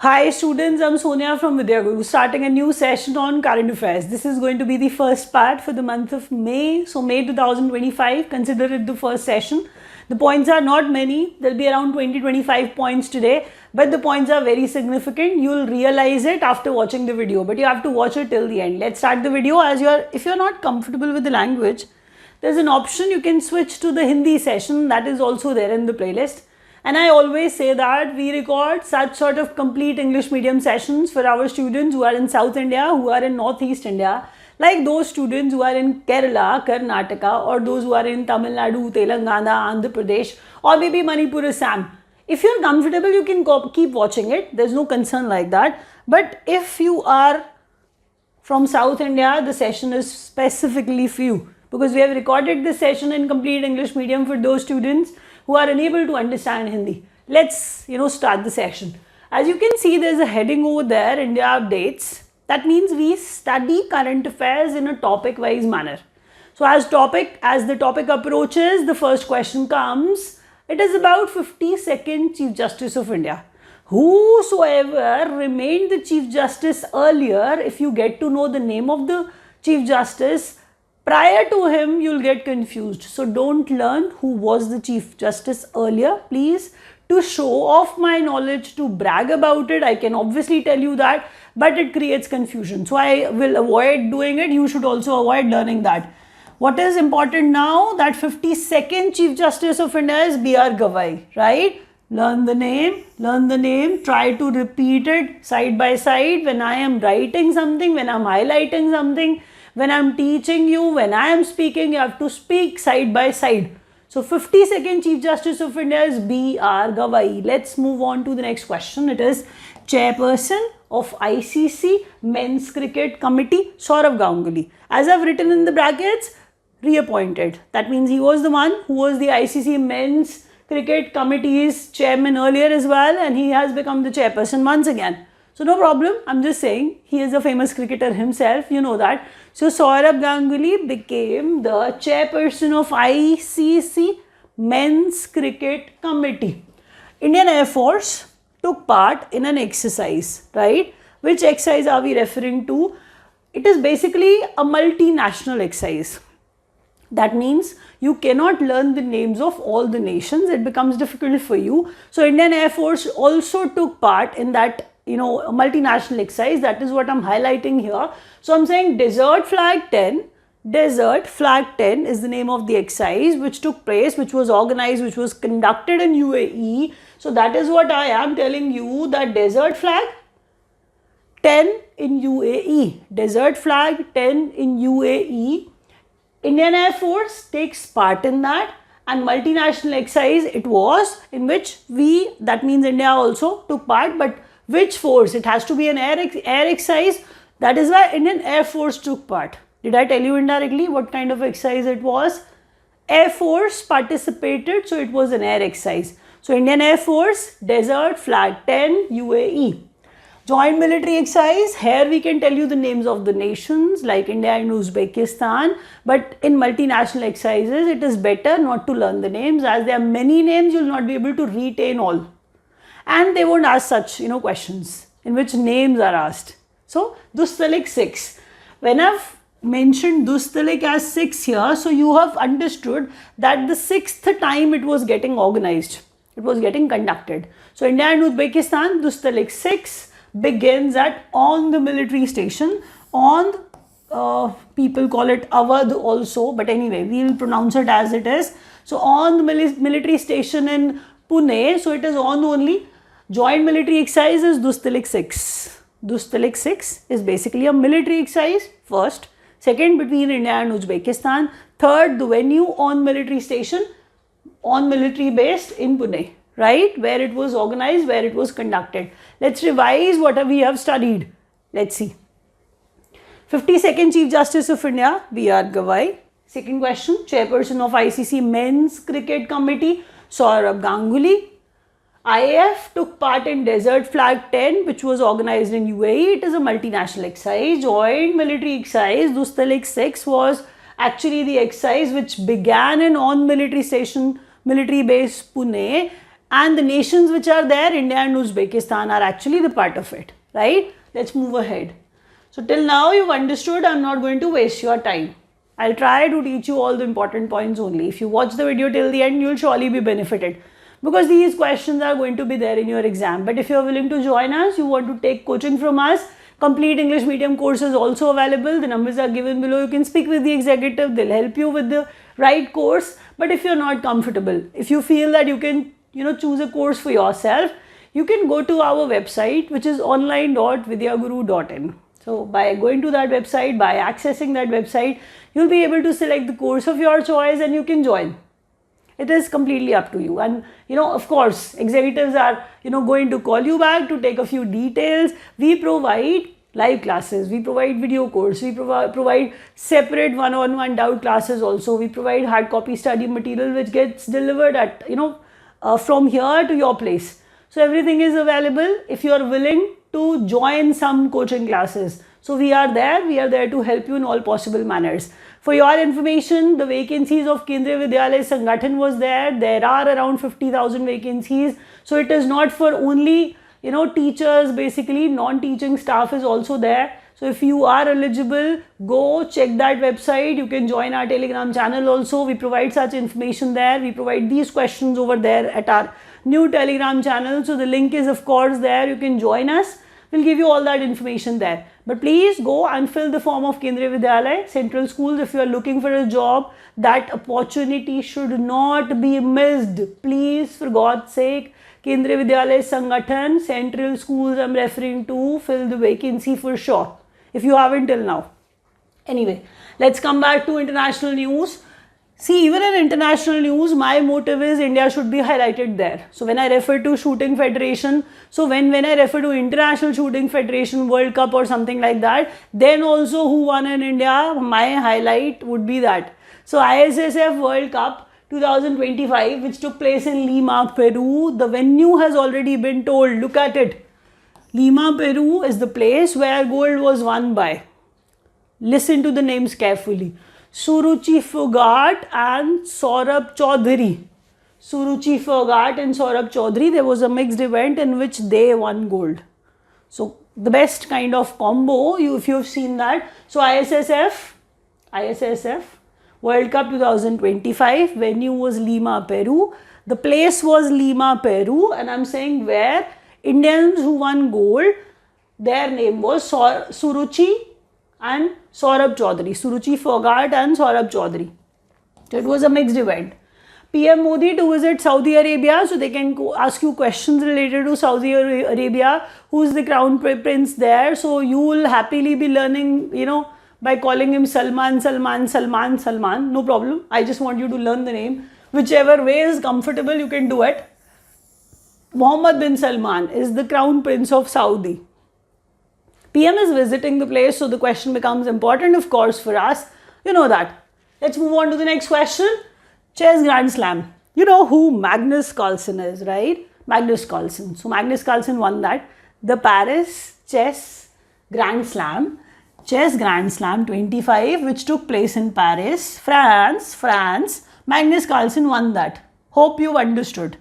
Hi students, I'm Sonia from Vidya Guru, starting a new session on current affairs. This is going to be the first part for the month of May. So May 2025, consider it the first session. The points are not many. There'll be around 20-25 points today, but the points are very significant. You'll realize it after watching the video, but you have to watch it till the end. Let's start the video. If you're not comfortable with the language, there's an option you can switch to the Hindi session that is also there in the playlist. And I always say that we record such sort of complete English medium sessions for our students who are in South India, who are in Northeast India, like those students who are in Kerala, Karnataka, or those who are in Tamil Nadu, Telangana, Andhra Pradesh, or maybe Manipur, Assam. If you're comfortable, you can keep watching it. There's no concern like that. But if you are from South India, the session is specifically for you, because we have recorded this session in complete English medium for those students who are unable to understand Hindi. Let's start the session. As you can see, there's a heading over there, India Updates. That means we study current affairs in a topic wise manner. So as the topic approaches, the first question comes. It is about 52nd Chief Justice of India. Whosoever remained the Chief Justice earlier, if you get to know the name of the Chief Justice prior to him, you'll get confused. So don't learn who was the Chief Justice earlier. Please, to show off my knowledge, to brag about it, I can obviously tell you that, but it creates confusion. So I will avoid doing it. You should also avoid learning that. What is important now? That 52nd Chief Justice of India is B.R. Gavai, right? Learn the name, try to repeat it side by side when I am writing something, when I'm highlighting something, when I'm teaching you, when I am speaking, you have to speak side by side. So 52nd Chief Justice of India is B.R. Gavai. Let's move on to the next question. It is Chairperson of ICC Men's Cricket Committee, Sourav Ganguly. As I've written in the brackets, reappointed. That means he was the one who was the ICC Men's Cricket Committee's chairman earlier as well, and he has become the chairperson once again. So no problem, I'm just saying he is a famous cricketer himself, you know that. So Sourav Ganguly became the chairperson of ICC Men's Cricket Committee. Indian Air Force took part in an exercise, right? Which exercise are we referring to? It is basically a multinational exercise. That means you cannot learn the names of all the nations. It becomes difficult for you. So Indian Air Force also took part in that a multinational exercise. That is what I'm highlighting here. So I'm saying Desert Flag 10. Desert Flag 10 is the name of the exercise which took place, which was organized, which was conducted in UAE. So that is what I am telling you, that Desert Flag 10 in UAE. Desert Flag 10 in UAE. Indian Air Force takes part in that, and multinational exercise it was, in which that means India also took part, but which force? It has to be an air exercise. That is why Indian Air Force took part. Did I tell you indirectly what kind of exercise it was? Air Force participated, so it was an air exercise. So Indian Air Force, Desert Flag 10, UAE. Joint military exercise, here we can tell you the names of the nations like India and Uzbekistan, but in multinational exercises it is better not to learn the names, as there are many names you will not be able to retain all. And they won't ask such questions in which names are asked. So Dustalik 6. When I've mentioned Dustalik as 6 here, so you have understood that the 6th time it was getting organized. It was getting conducted. So India and Uzbekistan, Dustalik 6 begins at on the military station. People call it Awadh also, but anyway, we will pronounce it as it is. So on the military station in Pune, so it is on only. Joint military exercise is Dustalik 6. Dustalik 6 is basically a military exercise, first. Second, between India and Uzbekistan. Third, the venue on military station, on military base in Pune, right? Where it was organized, where it was conducted. Let's revise what we have studied. Let's see. 52nd Chief Justice of India, B.R. Gavai. Second question, Chairperson of ICC Men's Cricket Committee, Sourav Ganguly. IAF took part in Desert Flag 10, which was organized in UAE. It is a multinational exercise. Joint military exercise, Dustalik 6 was actually the exercise which began in on military station, military base Pune, and the nations which are there, India and Uzbekistan, are actually the part of it, right? Let's move ahead. So till now you've understood. I'm not going to waste your time. I'll try to teach you all the important points only. If you watch the video till the end, you'll surely be benefited, because these questions are going to be there in your exam. But if you're willing to join us, you want to take coaching from us, complete English medium course is also available. The numbers are given below. You can speak with the executive. They'll help you with the right course. But if you're not comfortable, if you feel that you can, choose a course for yourself, you can go to our website, which is online.vidyaguru.in. So by going to that website, by accessing that website, you'll be able to select the course of your choice and you can join. It is completely up to you. And of course, executives are going to call you back to take a few details. We provide live classes, we provide video course, we provide separate one-on-one doubt classes also. We provide hard copy study material which gets delivered at from here to your place. So everything is available if you are willing to join some coaching classes. So we are there to help you in all possible manners. For your information, the vacancies of Kendriya Vidyalaya Sangathan was there. There are around 50,000 vacancies. So it is not for only teachers, basically non-teaching staff is also there. So if you are eligible, go check that website. You can join our Telegram channel also. We provide such information there. We provide these questions over there at our new Telegram channel. So the link is of course there. You can join us. We'll give you all that information there. But please go and fill the form of Kendriya Vidyalaya Central Schools. If you are looking for a job, that opportunity should not be missed. Please, for God's sake, Kendriya Vidyalaya Sangathan, Central Schools I'm referring to, fill the vacancy for sure, if you haven't till now. Anyway, let's come back to international news. See, even in international news, my motive is India should be highlighted there. So when I refer to Shooting Federation, so when I refer to International Shooting Federation World Cup or something like that, then also who won in India, my highlight would be that. So ISSF World Cup 2025, which took place in Lima, Peru, the venue has already been told. Look at it. Lima, Peru is the place where gold was won by. Listen to the names carefully. Suruchi Phogat and Saurabh Chaudhary. Suruchi Phogat and Saurabh Chaudhary, there was a mixed event in which they won gold. So the best kind of combo, if you've seen that. So ISSF World Cup 2025, venue was Lima, Peru. The place was Lima, Peru, and I'm saying where Indians who won gold, their name was Suruchi and Saurabh Chaudhary. Suruchi Phogat and Saurabh Chaudhary. So it was a mixed event. PM Modi to visit Saudi Arabia, so they can ask you questions related to Saudi Arabia. Who's the crown prince there? So you will happily be learning, by calling him Salman. No problem. I just want you to learn the name. Whichever way is comfortable, you can do it. Mohammed bin Salman is the crown prince of Saudi. PM is visiting the place, so the question becomes important, of course, for us. You know that. Let's move on to the next question. Chess Grand Slam. You know who Magnus Carlsen is, right? Magnus Carlsen. So Magnus Carlsen won that. The Paris Chess Grand Slam 25, which took place in Paris, France. Magnus Carlsen won that. Hope you've understood.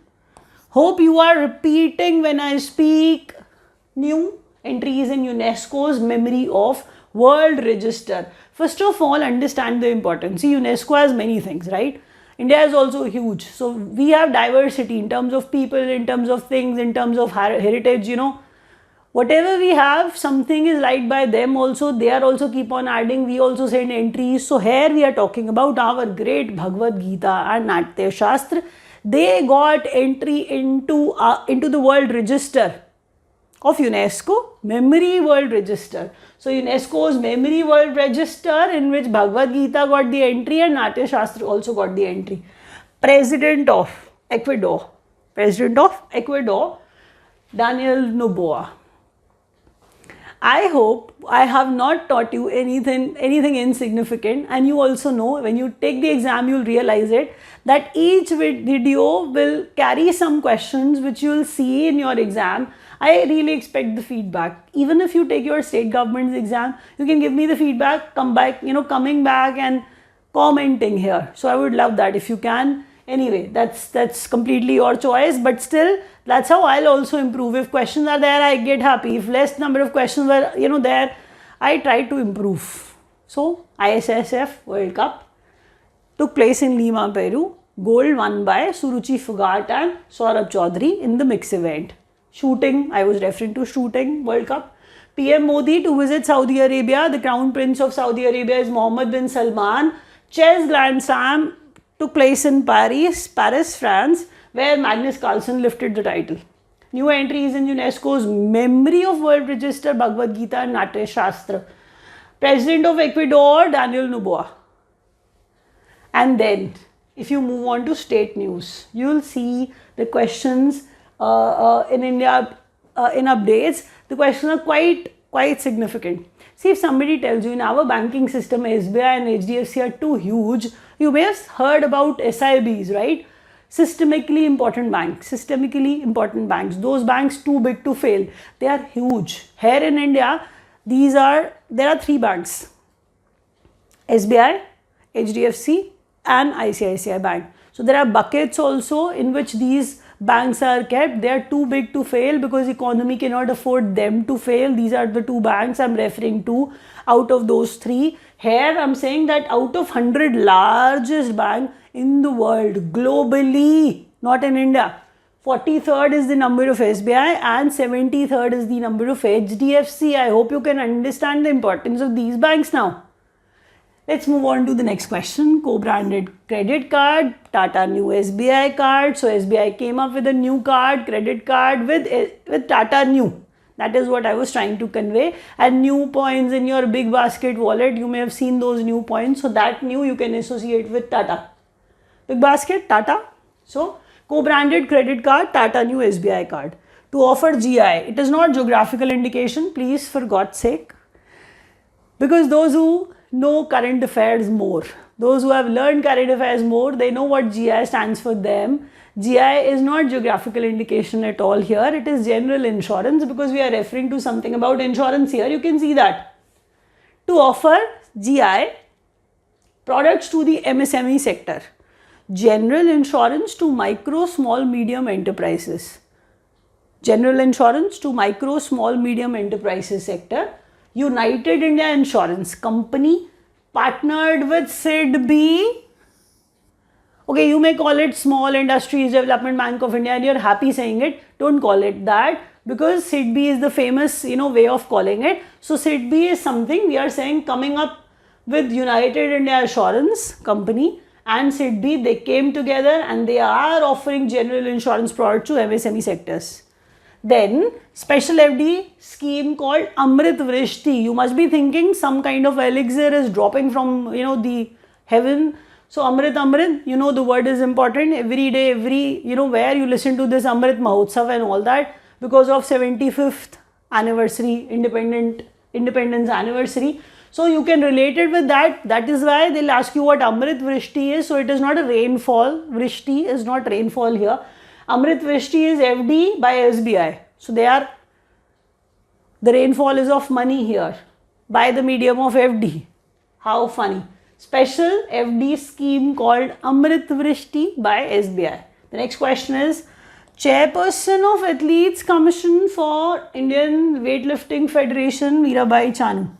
Hope you are repeating when I speak. New entries in UNESCO's Memory of World Register. First of all, understand the importance. See, UNESCO has many things, right? India is also huge. So we have diversity in terms of people, in terms of things, in terms of heritage, Whatever we have, something is liked by them also. They are also keep on adding. We also send entries. So here we are talking about our great Bhagavad Gita and Natya Shastra. They got entry into the World Register of UNESCO, Memory World Register. So UNESCO's Memory World Register, in which Bhagavad Gita got the entry and Natya Shastra also got the entry. President of Ecuador, Daniel Noboa. I hope I have not taught you anything insignificant, and you also know when you take the exam you'll realize it, that each video will carry some questions which you will see in your exam. I really expect the feedback. Even if you take your state government's exam, you can give me the feedback, coming back and commenting here. So I would love that if you can. Anyway, that's completely your choice, but still that's how I'll also improve. If questions are there, I get happy. If less number of questions were there, I try to improve. So ISSF World Cup took place in Lima, Peru. Gold won by Suruchi Phogat and Saurabh Chaudhary in the mix event. Shooting, I was referring to shooting World Cup. PM Modi to visit Saudi Arabia. The Crown Prince of Saudi Arabia is Mohammed bin Salman. Chess Grand Slam took place in Paris, France, where Magnus Carlsen lifted the title. New entries in UNESCO's Memory of World Register, Bhagavad Gita and Natya Shastra. President of Ecuador, Daniel Noboa. And then, if you move on to state news, you will see the questions in India in updates. The questions are quite significant. See, if somebody tells you in our banking system, SBI and HDFC are too huge, you may have heard about SIBs, right? Systemically important banks. Those banks too big to fail. They are huge. Here in India, there are three banks: SBI, HDFC, and ICICI Bank. So there are buckets also in which these banks are kept. They are too big to fail because economy cannot afford them to fail. These are the two banks I'm referring to out of those three. Here I'm saying that out of 100 largest bank in the world, globally, not in India, 43rd is the number of SBI and 73rd is the number of HDFC. I hope you can understand the importance of these banks now. Let's move on to the next question. Co-branded credit card, Tata new SBI card. So SBI came up with a new card, credit card with Tata new. That is what I was trying to convey. And new points in your big basket wallet, you may have seen those new points. So that new you can associate with Tata. Big basket, Tata. So co-branded credit card, Tata new SBI card. To offer GI, it is not geographical indication, please, for God's sake. Because those who know current affairs more, those who have learned current affairs more, they know what GI stands for them. GI is not geographical indication at all here. It is general insurance because we are referring to something about insurance here. You can see that. To offer GI products to the MSME sector. General insurance to micro, small, medium enterprises. General insurance to micro, small, medium enterprises sector. United India Insurance Company partnered with SIDBI. Okay, you may call it Small Industries Development Bank of India and you're happy saying it. Don't call it that because SIDBI is the famous way of calling it. So SIDBI is something we are saying coming up with United India Insurance Company and SIDBI. They came together and they are offering general insurance products to MSME sectors. Then special FD scheme called Amrit Vrishti. You must be thinking some kind of elixir is dropping from the heaven. So Amrit, the word is important. Every day, where you listen to this Amrit Mahotsav and all that because of 75th anniversary, independence anniversary. So you can relate it with that. That is why they'll ask you what Amrit Vrishti is. So it is not a rainfall. Vrishti is not rainfall here. Amrit Vrishti is FD by SBI. So the rainfall is of money here by the medium of FD. How funny. Special FD scheme called Amrit Vrishti by SBI. The next question is Chairperson of Athletes Commission for Indian Weightlifting Federation, Mirabai Chanu.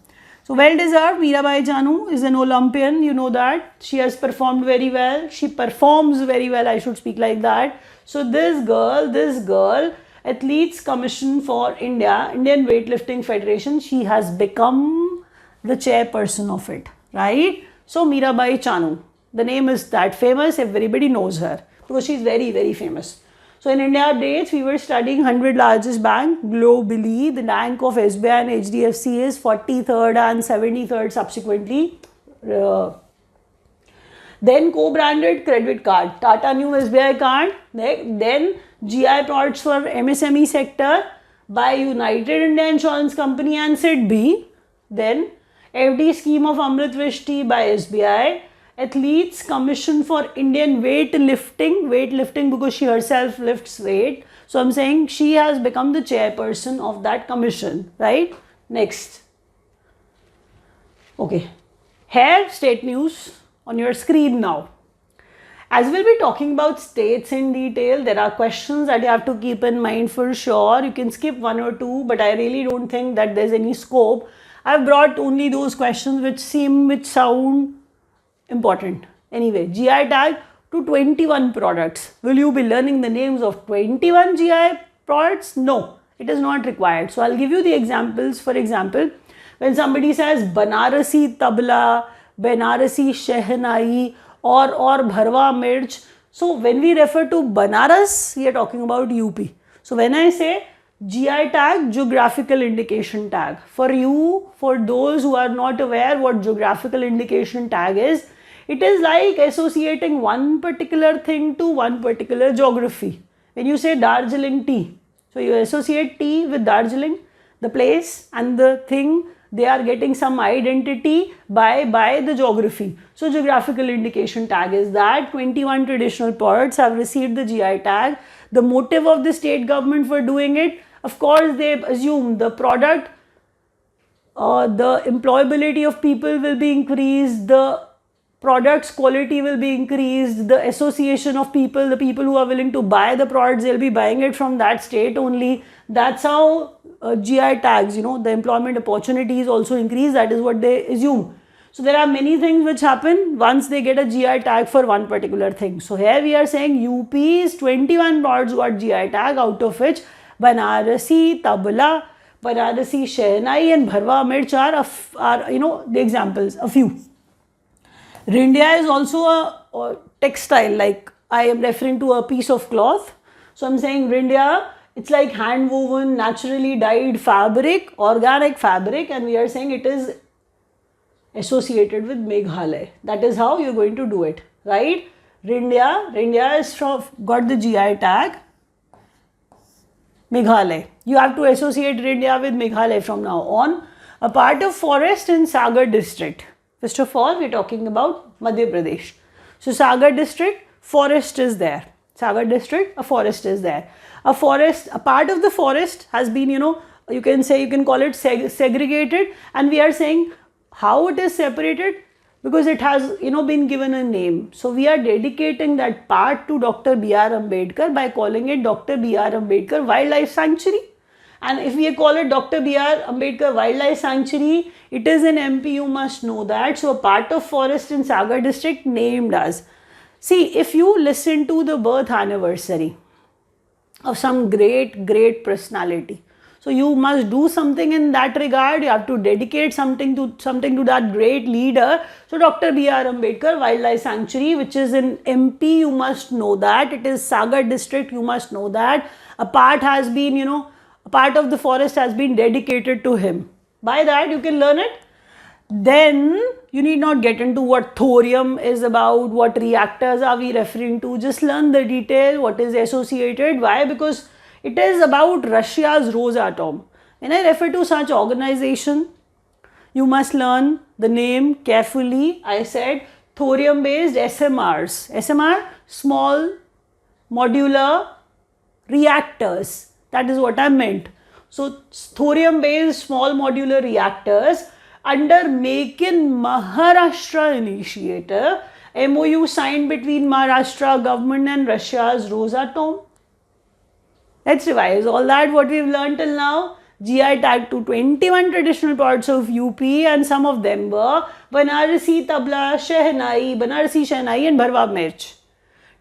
So well deserved. Mirabai Chanu is an Olympian. You know that. She has performed very well. She performs very well. I should speak like that. So this girl, Athletes Commission for India, Indian Weightlifting Federation, she has become the chairperson of it, right? So Mirabai Chanu, the name is that famous, everybody knows her because she is very, very famous. So in India updates, we were studying 100 largest bank globally. The rank of SBI and HDFC is 43rd and 73rd subsequently. Then co-branded credit card, Tata new SBI card, then GI products for MSME sector by United India Insurance Company and SIDBI, then FD scheme of Amrit Vrishti by SBI, Athletes Commission for Indian weightlifting because she herself lifts weight. So I'm saying she has become the chairperson of that commission, right? Next. Okay. Here, state news on your screen now. As we'll be talking about states in detail, there are questions that you have to keep in mind for sure. You can skip one or two, but I really don't think that there's any scope. I've brought only those questions which sound important. Anyway, GI tag to 21 products. Will you be learning the names of 21 GI products? No, it is not required. So I'll give you the examples. For example, when somebody says Banarasi tabla, Banarasi shehnai, or bharwa mirch. So when we refer to Banaras, we are talking about UP. So when I say GI tag, geographical indication tag. For you, for those who are not aware what geographical indication tag is, it is like associating one particular thing to one particular geography. When you say Darjeeling tea, so you associate tea with Darjeeling, the place and the thing, they are getting some identity by the geography. So geographical indication tag is that 21 traditional products have received the GI tag. The motive of the state government for doing it, of course, they assume the product, the employability of people will be increased, the product's quality will be increased, the association of people, the people who are willing to buy the products, they'll be buying it from that state only. That's how GI tags, the employment opportunities also increase. That is what they assume. So there are many things which happen once they get a GI tag for one particular thing. So here we are saying UP's 21 products got GI tag, out of which Banarasi, Tabla, Banarasi shehnai and bharwa mirch are the examples, a few. Rindia is also a textile, like I am referring to a piece of cloth. So I'm saying Rindia, it's like hand woven, naturally dyed fabric, organic fabric, and we are saying it is associated with Meghalaya. That is how you're going to do it, right? Rindia is got the GI tag, Meghalaya. You have to associate Rindia with Meghalaya from now on. A part of forest in Sagar district. First of all, we're talking about Madhya Pradesh. So Sagar district, forest is there. Sagar district, a forest is there. A part of the forest has been, you can call it segregated, and we are saying how it is separated because it has, been given a name. So we are dedicating that part to Dr. B.R. Ambedkar by calling it Dr. B.R. Ambedkar Wildlife Sanctuary. And if we call it Dr. B.R. Ambedkar Wildlife Sanctuary, it is in MP, you must know that. So a part of forest in Sagar district named as. See, if you listen to the birth anniversary of some great personality, so you must do something in that regard. You have to dedicate something to that great leader. So Dr. B.R. Ambedkar Wildlife Sanctuary, which is in MP, you must know that. It is Sagar district, you must know that. A part has been, a part of the forest has been dedicated to him. By that you can learn it. Then you need not get into what thorium is about, what reactors are we referring to. Just learn the detail, what is associated. Why? Because it is about Russia's Rosatom. When I refer to such organization, you must learn the name carefully. I said thorium based SMRs. SMR, small modular reactors. That is what I meant. So thorium based small modular reactors under Make in Maharashtra initiative, MOU signed between Maharashtra government and Russia's Rosatom. Let's revise all that what we've learned till now. GI tag to 21 traditional parts of UP, and some of them were Banarasi tabla, Banarasi shehnai and bharwa mirch.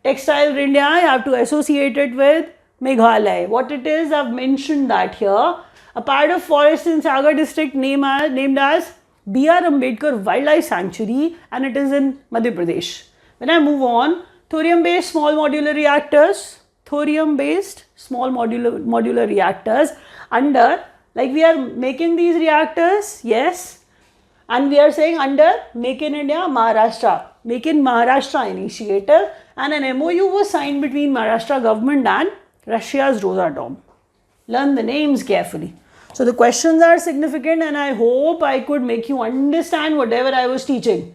Textile Rindia, I have to associate it with Meghalaya. What it is, I've mentioned that here. A part of forest in Sagar district named as B.R. Ambedkar Wildlife Sanctuary, and it is in Madhya Pradesh. When I move on, thorium based small modular reactors. Thorium based small modular reactors under, like we are making these reactors, yes, and we are saying under Make in India Maharashtra, Make in Maharashtra initiative, and an MOU was signed between Maharashtra government and Russia's Rosatom. Learn the names carefully. So the questions are significant, and I hope I could make you understand whatever I was teaching.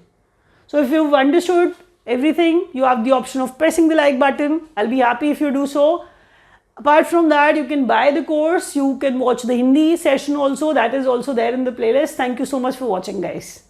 So if you've understood everything, you have the option of pressing the like button. I'll be happy if you do so. Apart from that, you can buy the course. You can watch the Hindi session also. That is also there in the playlist. Thank you so much for watching, guys.